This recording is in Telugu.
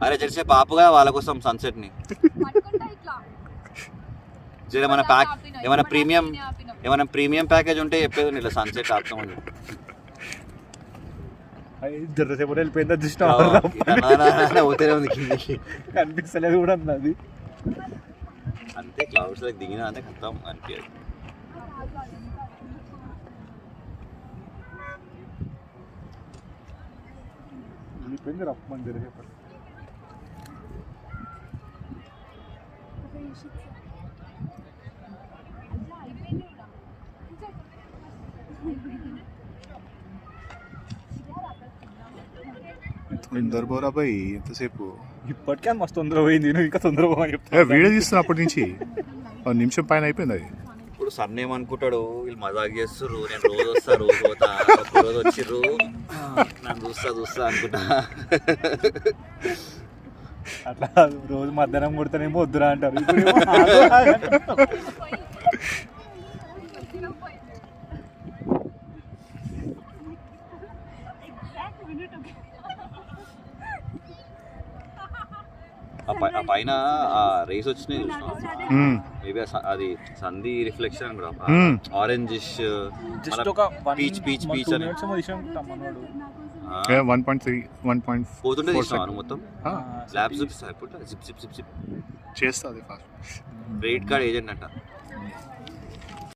అరే జరిసే పాపుగా వాళ్ళ కోసం సన్సెట్ ని జర మన ప్యాక్ ఏమైనా ప్రీమియం ప్యాకేజ్ ఉంటే చెప్పేది ఇలా సన్సెట్ ఆపుతామని జరసేపు వెళ్ళిపోయింది అదృష్టం అవుతూనే ఉంది కిందకి కనిపిస్తలేదు కూడా అన్నది అంతే క్లౌడ్స్ దిగినా అంతే కథం అనిపించదు వెళ్ళిపోయింది రప్పమని జరసేపు తొందర పోరా పోయి ఎంతసేపు ఇప్పటికే మస్తు తొందర పోయింది నువ్వు ఇంకా తొందర పోయి వీడియో తీస్తున్నా అప్పటి నుంచి నిమిషం పైన అయిపోయింది అది. ఇప్పుడు సన్ ఏమనుకుంటాడు వీళ్ళు మజాక్ చేస్తుర్రు నేను రోజు వస్తా రోజు పోతా ఒక రోజు వచ్చిర్రు నన్ను చూస్తా అనుకుంటా అట్లా రోజు మధ్యాహ్నం కొడితేనేమో వద్దురా అంటారు ఆ పైన ఆ రేస్ వచ్చినాయి మేబీ అది సంధి reflection orangish peach peach peach అని 1.3 పోతుంటే తీసినాను మొత్తం ల్యాబ్స్ చూపిస్తా జిప్ జిప్ జిప్ జిప్ చేస్తుంది ఫాస్ట్ క్రెడిట్ కార్డ్ ఏజెంట్ అంట